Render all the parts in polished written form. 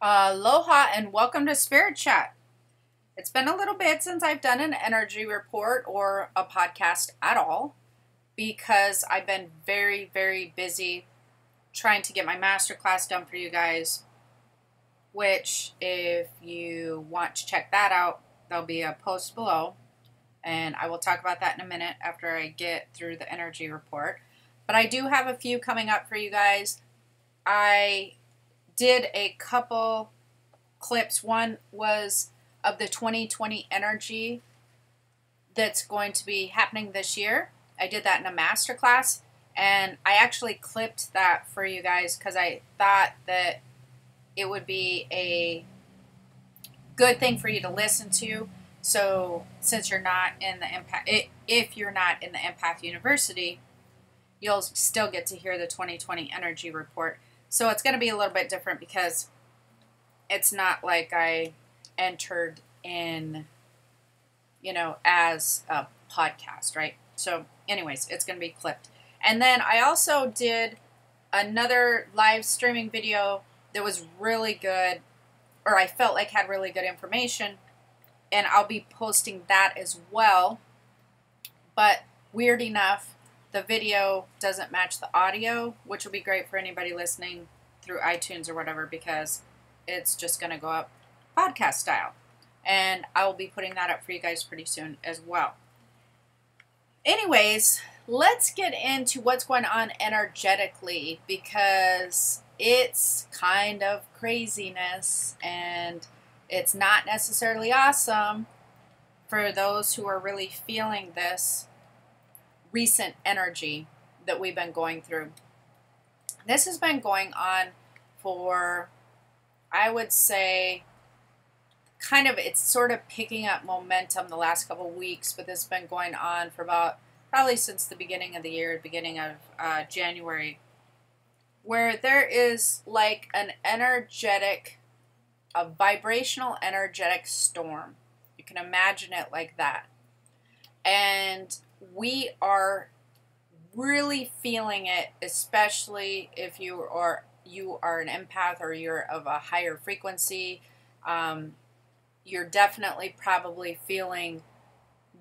Aloha and welcome to Spirit Chat. It's been a little bit since I've done an energy report or a podcast at all because I've been very, very busy trying to get my masterclass done for you guys, which if you want to check that out, there'll be a post below, and I will talk about that in a minute after I get through the energy report. But I do have a few coming up for you guys. I did a couple clips. One was of the 2020 energy that's going to be happening this year. I did that in a masterclass, and I actually clipped that for you guys because I thought that it would be a good thing for you to listen to. So since you're not in the empath, if you're not in the Empath University, you'll still get to hear the 2020 energy report. So it's going to be a little bit different because it's not like I entered in, as a podcast, right? So anyways, it's going to be clipped. And then I also did another live streaming video that was really good, or I felt like had really good information, and I'll be posting that as well. But weird enough, the video doesn't match the audio, which will be great for anybody listening through iTunes or whatever, because it's just going to go up podcast style. And I will be putting that up for you guys pretty soon as well. Anyways, let's get into what's going on energetically, because it's kind of craziness and it's not necessarily awesome for those who are really feeling this recent energy that we've been going through. This has been going on for, I would say, it's sort of picking up momentum the last couple of weeks, but this has been going on for probably since the beginning of the year, beginning of January, where there is like a vibrational energetic storm. You can imagine it like that. And we are really feeling it, especially if you are an empath or you're of a higher frequency. You're definitely probably feeling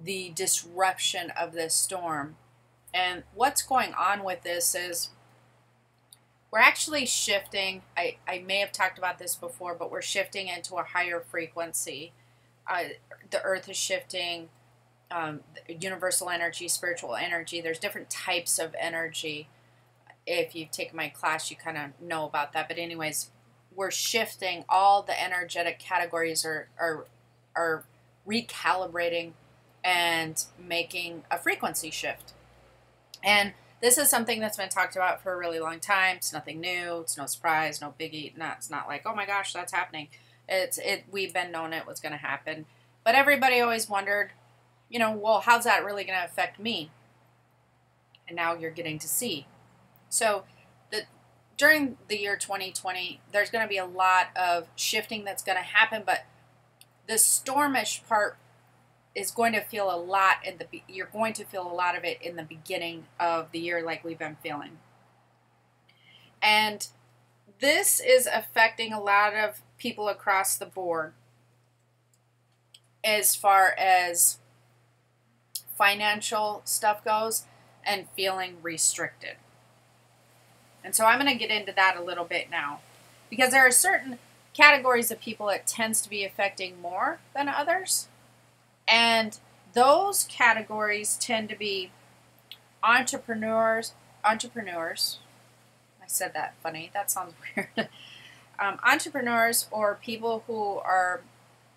the disruption of this storm. And what's going on with this is we're actually shifting. I may have talked about this before, but we're shifting into a higher frequency. The earth is shifting. Universal energy, spiritual energy. There's different types of energy. If you've taken my class, you kind of know about that. But anyways, we're shifting. All the energetic categories are recalibrating and making a frequency shift. And this is something that's been talked about for a really long time. It's nothing new. It's no surprise, no biggie. It's not like, oh my gosh, that's happening. We've been known it was going to happen. But everybody always wondered, well, how's that really going to affect me? And now you're getting to see. So during the year 2020, there's going to be a lot of shifting that's going to happen, but the stormish part is going to feel a lot you're going to feel a lot of it in the beginning of the year, like we've been feeling. And this is affecting a lot of people across the board as far as financial stuff goes and feeling restricted. And so I'm going to get into that a little bit now, because there are certain categories of people it tends to be affecting more than others. And those categories tend to be entrepreneurs. I said that funny. That sounds weird. Entrepreneurs or people who are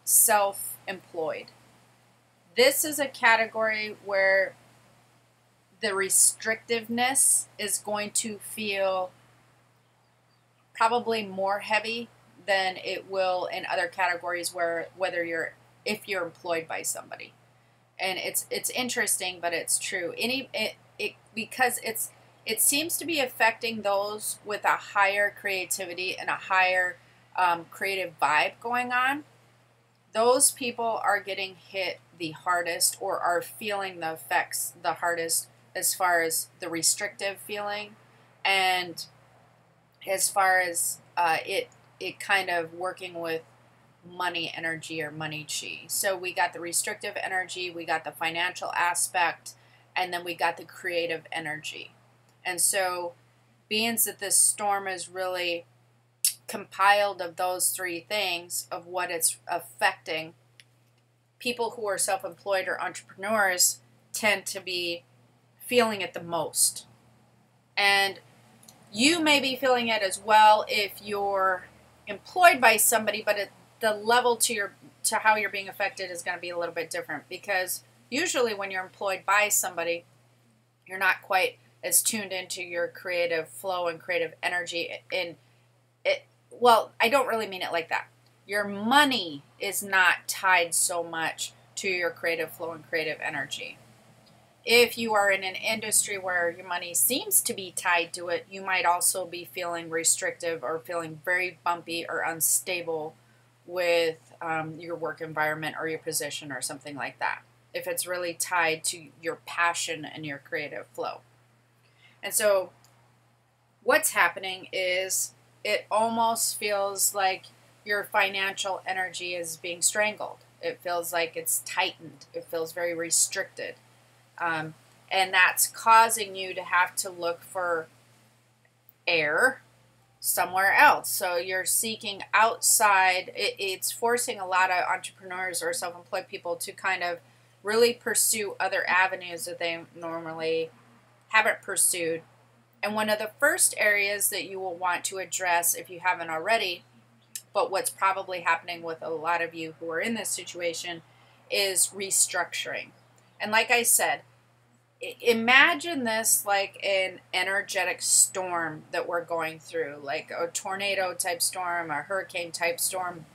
self-employed. This is a category where the restrictiveness is going to feel probably more heavy than it will in other categories if you're employed by somebody. And it's interesting, but it's true. Because it seems to be affecting those with a higher creativity and a higher creative vibe going on. Those people are getting hit the hardest, or are feeling the effects the hardest, as far as the restrictive feeling, and as far as it it kind of working with money energy or money chi. So we got the restrictive energy, we got the financial aspect, and then we got the creative energy. And so being that this storm is really compiled of those three things of what it's affecting, people who are self-employed or entrepreneurs tend to be feeling it the most. And you may be feeling it as well if you're employed by somebody, but the level to how you're being affected is going to be a little bit different, because usually when you're employed by somebody, you're not quite as tuned into your creative flow and creative energy. Well, I don't really mean it like that. Your money is not tied so much to your creative flow and creative energy. If you are in an industry where your money seems to be tied to it, you might also be feeling restrictive or feeling very bumpy or unstable with your work environment or your position or something like that, if it's really tied to your passion and your creative flow. And so what's happening is it almost feels like your financial energy is being strangled. It feels like it's tightened. It feels very restricted. And that's causing you to have to look for air somewhere else. So you're seeking outside. It's forcing a lot of entrepreneurs or self-employed people to kind of really pursue other avenues that they normally haven't pursued. And one of the first areas that you will want to address, if you haven't already, but what's probably happening with a lot of you who are in this situation, is restructuring. And like I said, imagine this like an energetic storm that we're going through, like a tornado type storm, a hurricane type storm,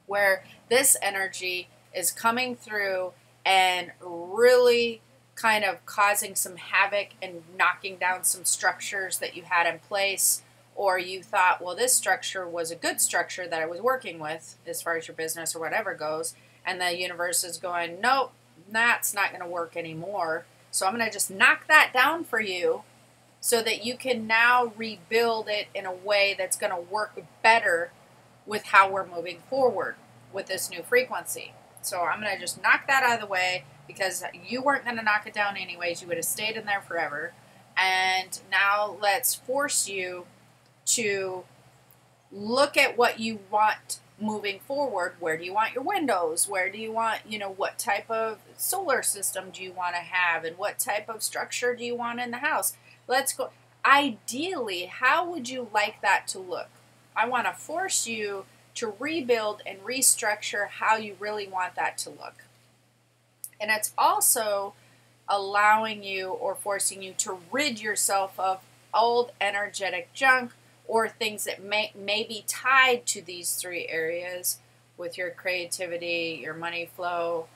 where this energy is coming through and really kind of causing some havoc and knocking down some structures that you had in place, or you thought, well, this structure was a good structure that I was working with as far as your business or whatever goes, and the universe is going, nope, that's not going to work anymore. So I'm going to just knock that down for you so that you can now rebuild it in a way that's going to work better with how we're moving forward with this new frequency. So I'm going to just knock that out of the way, because you weren't going to knock it down anyways. You would have stayed in there forever. And now let's force you to look at what you want moving forward. Where do you want your windows? Where do you want, what type of solar system do you want to have? And what type of structure do you want in the house? Let's go. Ideally, how would you like that to look? I want to force you to rebuild and restructure how you really want that to look. And it's also allowing you or forcing you to rid yourself of old energetic junk or things that may be tied to these three areas with your creativity, your money flow,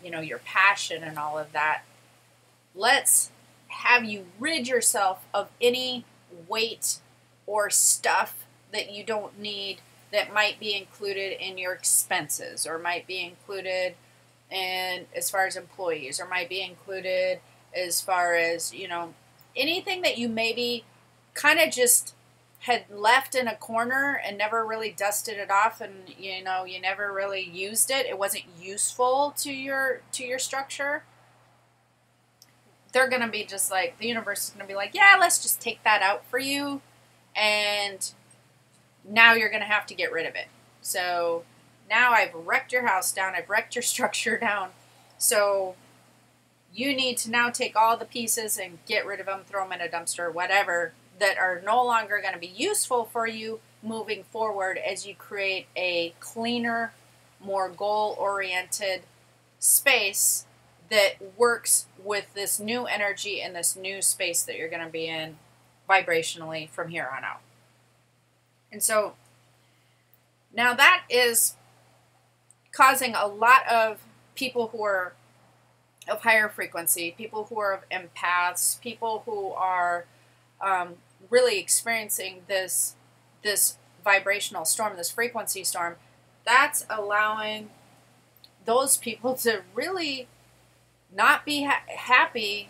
your passion and all of that. Let's have you rid yourself of any weight or stuff that you don't need that might be included in your expenses, or might be included in as far as employees, or might be included as far as, anything that you maybe kind of just had left in a corner and never really dusted it off, and you never really used it. It wasn't useful to your structure. They're going to be just like, the universe is going to be like, yeah, let's just take that out for you, and now you're going to have to get rid of it. So now I've wrecked your house down, I've wrecked your structure down, so you need to now take all the pieces and get rid of them, throw them in a dumpster, whatever, that are no longer going to be useful for you moving forward as you create a cleaner, more goal-oriented space that works with this new energy and this new space that you're going to be in vibrationally from here on out. And so now that is causing a lot of people who are of higher frequency, people who are of empaths, people who are really experiencing this vibrational storm, this frequency storm. That's allowing those people to really not be happy,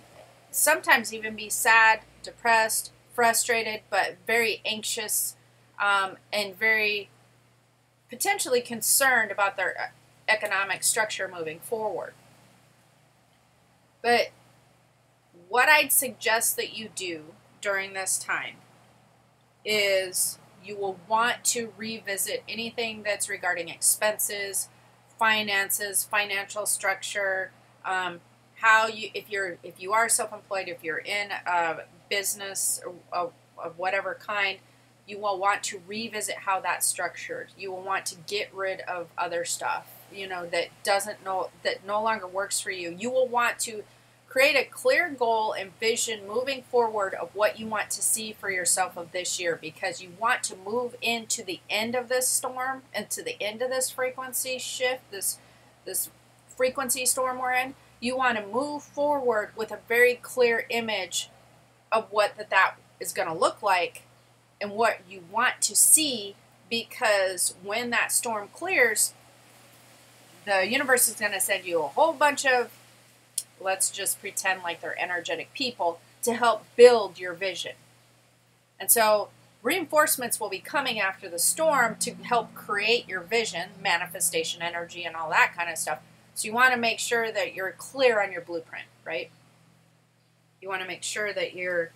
sometimes even be sad, depressed, frustrated, but very anxious, and very potentially concerned about their economic structure moving forward. But what I'd suggest that you do during this time is you will want to revisit anything that's regarding expenses, finances, financial structure, how you, if you are self-employed, if you're in a business of whatever kind, you will want to revisit how that's structured. You will want to get rid of other stuff, that no longer works for you. You will want to create a clear goal and vision moving forward of what you want to see for yourself of this year, because you want to move into the end of this storm, into the end of this frequency shift, this frequency storm we're in. You want to move forward with a very clear image of what that is going to look like and what you want to see, because when that storm clears, the universe is going to send you a whole bunch of, let's just pretend like they're energetic people, to help build your vision. And so reinforcements will be coming after the storm to help create your vision, manifestation energy and all that kind of stuff. So you want to make sure that you're clear on your blueprint, right? You want to make sure that you're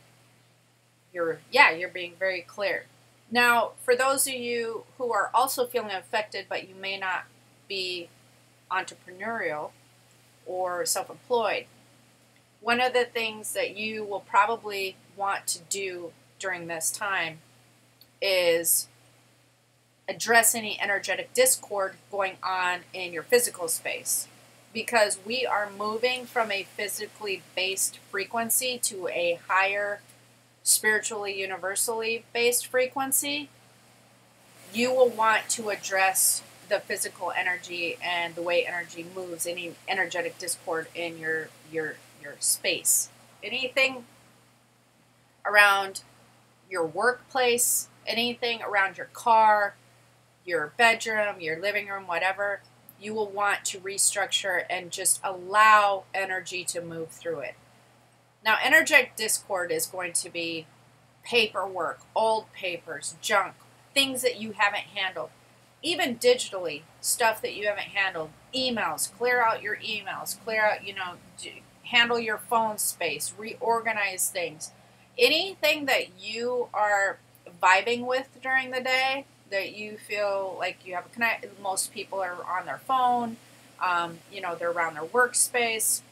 being very clear. Now, for those of you who are also feeling affected, but you may not be entrepreneurial or self-employed, one of the things that you will probably want to do during this time is address any energetic discord going on in your physical space, because we are moving from a physically based frequency to a higher spiritually universally based frequency. You will want to address the physical energy and the way energy moves, any energetic discord in your space. Anything around your workplace, anything around your car, your bedroom, your living room, whatever, you will want to restructure and just allow energy to move through it. Now, energetic discord is going to be paperwork, old papers, junk, things that you haven't handled. Even digitally, stuff that you haven't handled, emails, clear out your emails, handle your phone space, reorganize things. Anything that you are vibing with during the day that you feel like you have a connect. Most people are on their phone, they're around their workspace.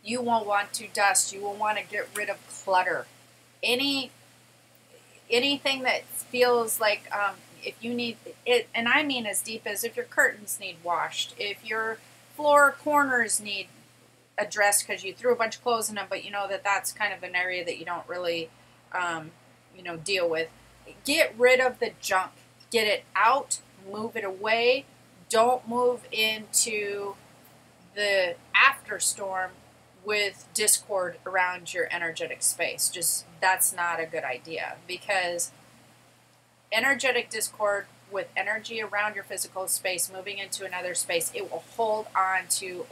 You will want to dust. You will want to get rid of clutter. Anything that feels like if you need it, and I mean as deep as if your curtains need washed, if your floor corners need addressed because you threw a bunch of clothes in them, but you know that's kind of an area that you don't really, deal with. Get rid of the junk. Get it out. Move it away. Don't move into the after storm with discord around your energetic space. Just, that's not a good idea, because energetic discord with energy around your physical space moving into another space, it will hold on to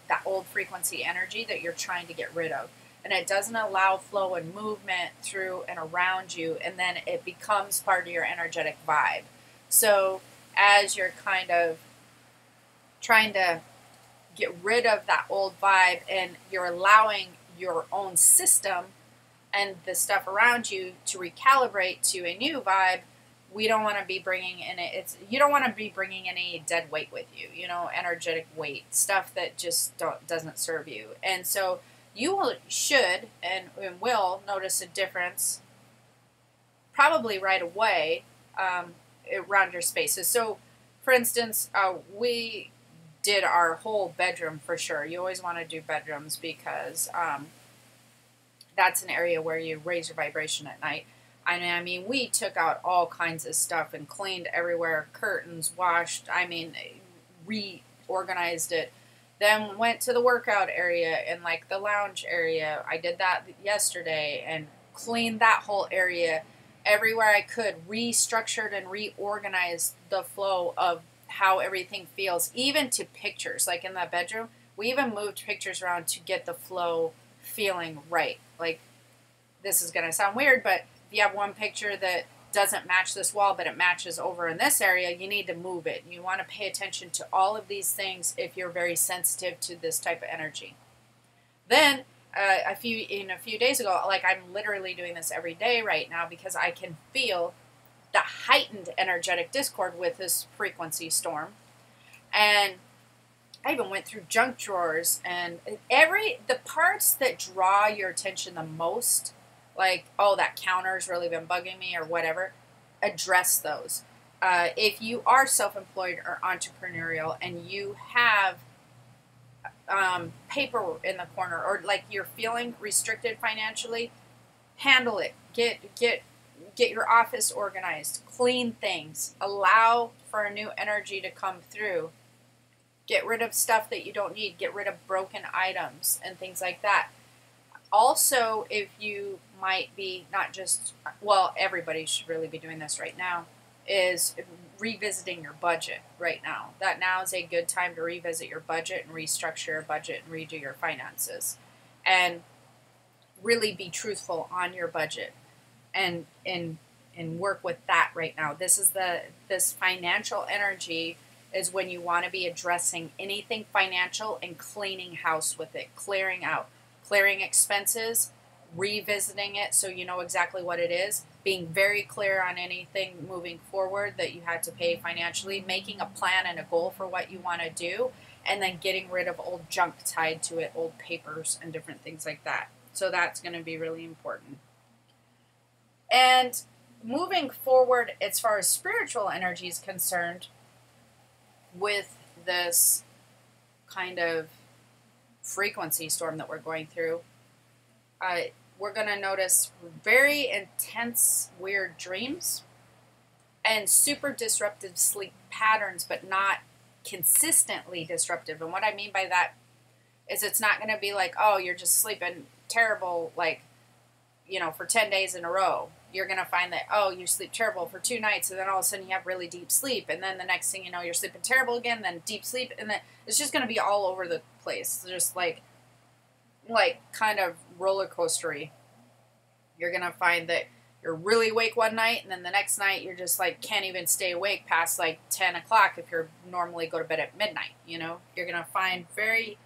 that old frequency energy that you're trying to get rid of. And it doesn't allow flow and movement through and around you, and then it becomes part of your energetic vibe. So as you're kind of trying to get rid of that old vibe, and you're allowing your own system and the stuff around you to recalibrate to a new vibe, we don't want to be bringing in you don't want to be bringing any dead weight with you, energetic weight, stuff that just doesn't serve you. And so you should and will notice a difference probably right away around your spaces. So for instance, we did our whole bedroom for sure. You always want to do bedrooms because that's an area where you raise your vibration at night. I mean, we took out all kinds of stuff and cleaned everywhere, curtains, washed, reorganized it. Then went to the workout area and like the lounge area. I did that yesterday and cleaned that whole area everywhere I could, restructured and reorganized the flow of how everything feels, even to pictures. Like in that bedroom, we even moved pictures around to get the flow feeling right. Like, this is going to sound weird, but if you have one picture that doesn't match this wall, but it matches over in this area, you need to move it. You want to pay attention to all of these things if you're very sensitive to this type of energy. Then a few days ago, like I'm literally doing this every day right now because I can feel the heightened energetic discord with this frequency storm. And I even went through junk drawers, and the parts that draw your attention the most, like, oh, that counter's really been bugging me or whatever, address those. If you are self-employed or entrepreneurial and you have paper in the corner, or like you're feeling restricted financially, handle it. Get your office organized, clean things, allow for a new energy to come through. Get rid of stuff that you don't need. Get rid of broken items and things like that. Also, if you might be not just, well, everybody should really be doing this right now, is revisiting your budget right now. That now is a good time to revisit your budget and restructure your budget and redo your finances. And really be truthful on your budget and work with that right now. This financial energy is when you want to be addressing anything financial and cleaning house with it, clearing out, clearing expenses, revisiting it so you know exactly what it is, being very clear on anything moving forward that you had to pay financially, making a plan and a goal for what you want to do, and then getting rid of old junk tied to it, old papers and different things like that. So that's going to be really important. And moving forward, as far as spiritual energy is concerned, with this kind of frequency storm that we're going through, we're going to notice very intense, weird dreams and super disruptive sleep patterns, but not consistently disruptive. And what I mean by that is it's not going to be like, oh, you're just sleeping terrible, like, for 10 days in a row. You're going to find that, oh, you sleep terrible for 2 nights, and then all of a sudden you have really deep sleep, and then the next thing you know, you're sleeping terrible again, then deep sleep, and then it's just going to be all over the place. Just like kind of roller coastery. You're going to find that you're really awake one night, and then the next night you're just like can't even stay awake past like 10 o'clock if you're normally go to bed at midnight. You're going to find very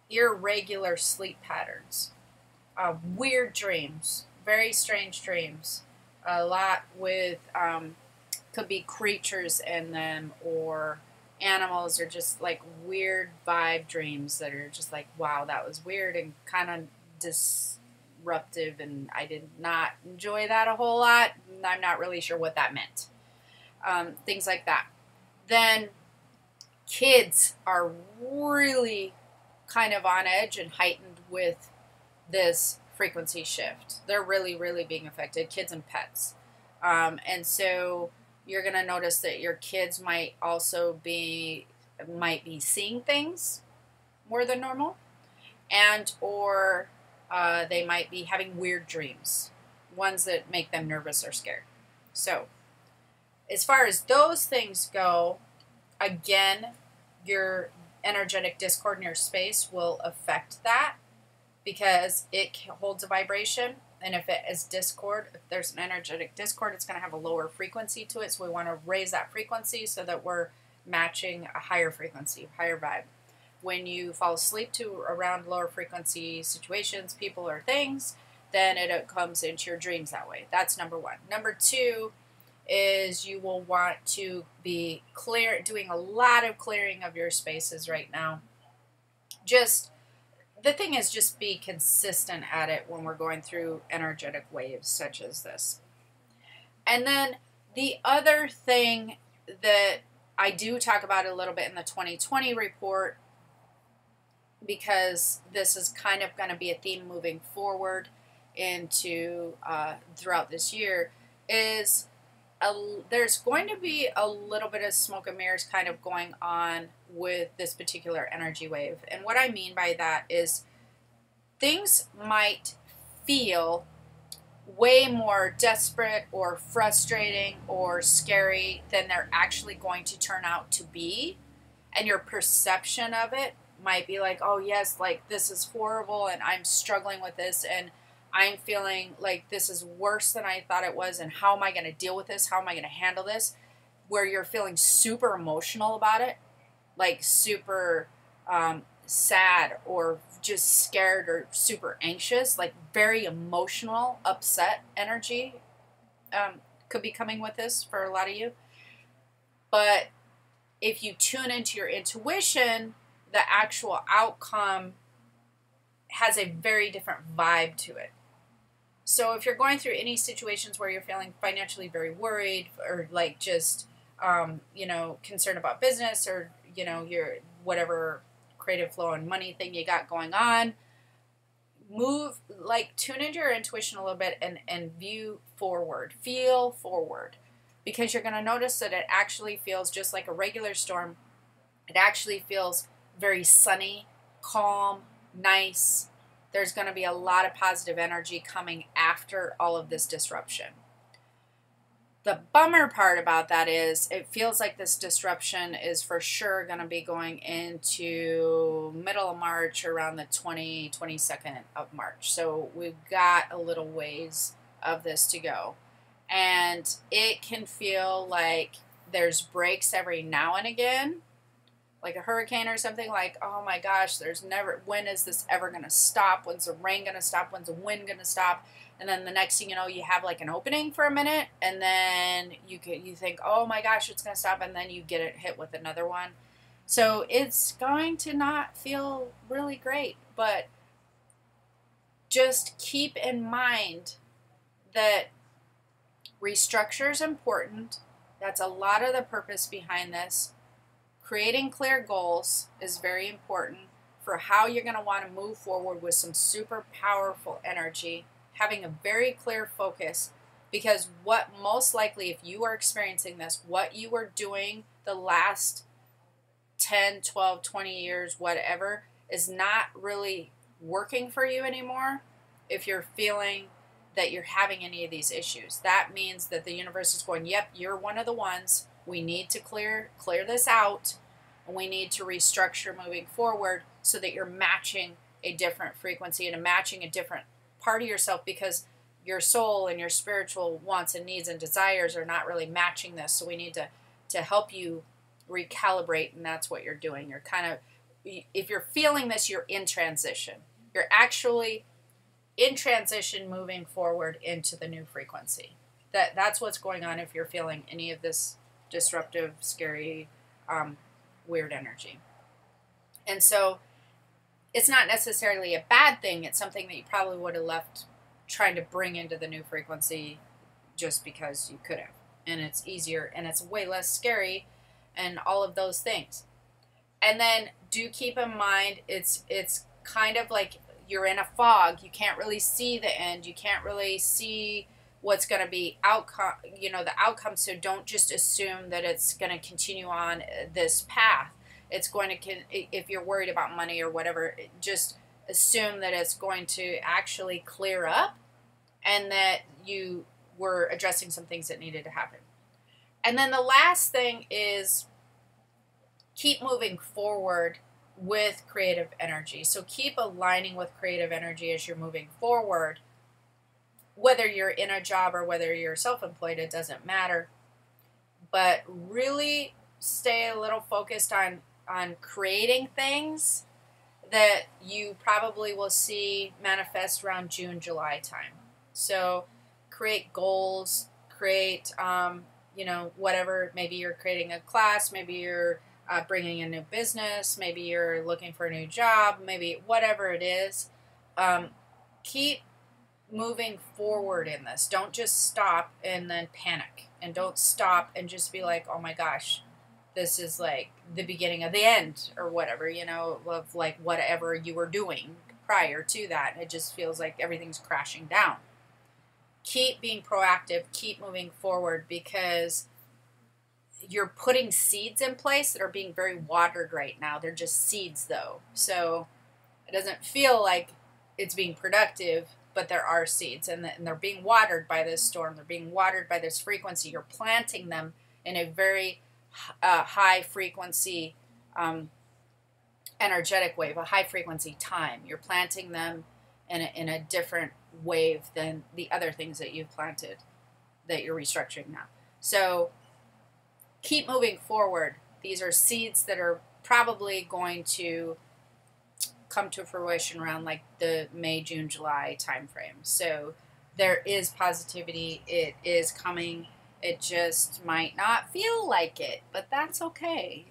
irregular sleep patterns, weird dreams, very strange dreams, a lot with could be creatures in them or animals, or just like weird vibe dreams that are just like, wow, that was weird and kind of disruptive, and I did not enjoy that a whole lot. I'm not really sure what that meant. Things like that. Then kids are really kind of on edge and heightened with this frequency shift. They're really, really being affected, kids and pets. And so you're going to notice that your kids might also be seeing things more than normal, and or they might be having weird dreams, ones that make them nervous or scared. So as far as those things go, again, your energetic discord in your space will affect that, because it holds a vibration, and if it is discord, if there's an energetic discord, it's going to have a lower frequency to it, so we want to raise that frequency so that we're matching a higher frequency, higher vibe. When you fall asleep to around lower frequency situations, people or things, then it comes into your dreams that way. That's number one. Number two is you will want to be doing a lot of clearing of your spaces right now. The thing is, just be consistent at it when we're going through energetic waves such as this. And then the other thing that I do talk about a little bit in the 2020 report, because this is kind of going to be a theme moving forward into throughout this year, is there's going to be a little bit of smoke and mirrors kind of going on with this particular energy wave. And what I mean by that is things might feel way more desperate or frustrating or scary than they're actually going to turn out to be. And your perception of it might be like, oh yes, like this is horrible and I'm struggling with this, and I'm feeling like this is worse than I thought it was, and how am I going to deal with this? How am I going to handle this? Where you're feeling super emotional about it, like super sad or just scared or super anxious, like very emotional, upset energy could be coming with this for a lot of you. But if you tune into your intuition, the actual outcome has a very different vibe to it. So if you're going through any situations where you're feeling financially very worried or like just, concerned about business or, your whatever creative flow and money thing you got going on, tune into your intuition a little bit and view forward, feel forward, because you're going to notice that it actually feels just like a regular storm. It actually feels very sunny, calm, nice. There's going to be a lot of positive energy coming after all of this disruption. The bummer part about that is it feels like this disruption is for sure going to be going into middle of March, around the 22nd of March. So we've got a little ways of this to go. And it can feel like there's breaks every now and again, like a hurricane or something, like, oh my gosh, when is this ever going to stop? When's the rain going to stop? When's the wind going to stop? And then the next thing you know, you have like an opening for a minute, and then you think, oh my gosh, it's going to stop, and then you get it hit with another one. So it's going to not feel really great, but just keep in mind that restructure is important. That's a lot of the purpose behind this. Creating clear goals is very important for how you're going to want to move forward with some super powerful energy. Having a very clear focus, because what most likely, if you are experiencing this, what you were doing the last 10, 12, 20 years, whatever, is not really working for you anymore. If you're feeling that you're having any of these issues, that means that the universe is going, yep, you're one of the ones. We need to clear this out, and we need to restructure moving forward so that you're matching a different frequency and matching a different part of yourself, because your soul and your spiritual wants and needs and desires are not really matching this. So we need to help you recalibrate, and that's what you're doing. You're kind of, if you're feeling this, you're in transition. You're actually in transition moving forward into the new frequency. That's what's going on if you're feeling any of this disruptive, scary, weird energy. And so it's not necessarily a bad thing. It's something that you probably would have left trying to bring into the new frequency just because you could have. And it's easier and it's way less scary and all of those things. And then do keep in mind, it's kind of like you're in a fog. You can't really see the end. You can't really see what's going to be the outcome. So don't just assume that it's going to continue on this path. It's going to, if you're worried about money or whatever, just assume that it's going to actually clear up and that you were addressing some things that needed to happen. And then the last thing is keep moving forward with creative energy. So keep aligning with creative energy as you're moving forward. Whether you're in a job or whether you're self-employed, it doesn't matter. But really stay a little focused on creating things that you probably will see manifest around June, July time. So create goals, create, whatever. Maybe you're creating a class, maybe you're bringing a new business, maybe you're looking for a new job, maybe whatever it is. Keep moving forward in this. Don't just stop and then panic, and don't stop and just be like, oh my gosh, this is like the beginning of the end or whatever, of like whatever you were doing prior to that. It just feels like everything's crashing down. Keep being proactive, keep moving forward, because you're putting seeds in place that are being very watered right now. They're just seeds though. So it doesn't feel like it's being productive, but there are seeds, and they're being watered by this storm. They're being watered by this frequency. You're planting them in a very high frequency energetic wave, a high frequency time. You're planting them in a different wave than the other things that you've planted that you're restructuring now. So keep moving forward. These are seeds that are probably going to come to fruition around like the May, June, July timeframe. So there is positivity. It is coming. It just might not feel like it, but that's okay.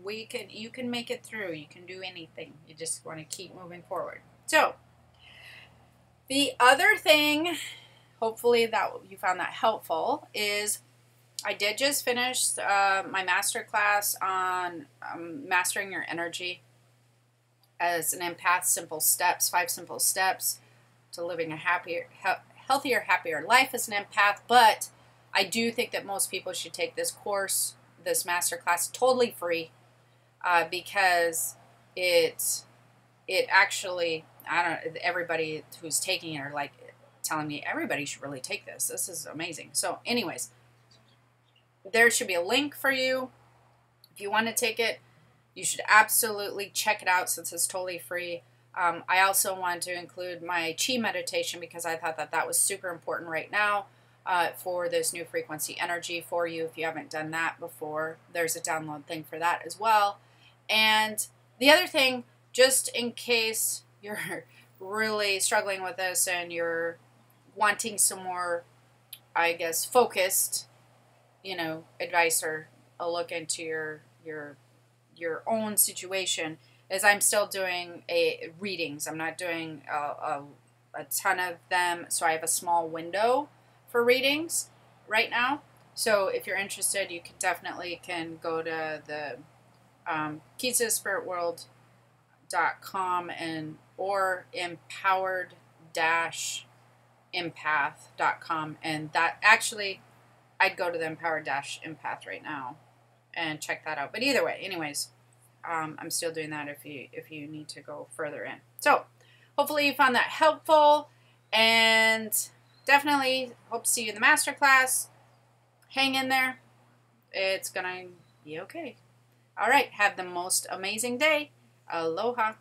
You can make it through. You can do anything. You just want to keep moving forward. So the other thing, hopefully that you found that helpful, is I did just finish my master class on mastering your energy as an empath. 5 simple steps to living a happier, healthier, happier life as an empath. But I do think that most people should take this course, this master class, totally free, because it actually, I don't, everybody who's taking it are like telling me everybody should really take this. This is amazing. So anyways, there should be a link for you. If you want to take it, you should absolutely check it out since it's totally free. I also want to include my chi meditation because I thought that was super important right now for this new frequency energy for you. If you haven't done that before, there's a download thing for that as well. And the other thing, just in case you're really struggling with this and you're wanting some more, I guess, focused, advice or a look into your own situation, is I'm still doing readings. I'm not doing a ton of them, so I have a small window for readings right now. So if you're interested, you can definitely go to the keys to the spirit world.com or empowered-empath.com, and that actually I'd go to the empowered-empath right now and check that out. But either way, anyways, I'm still doing that if you need to go further in. So hopefully you found that helpful, and definitely hope to see you in the masterclass. Hang in there. It's gonna be okay. All right. Have the most amazing day. Aloha.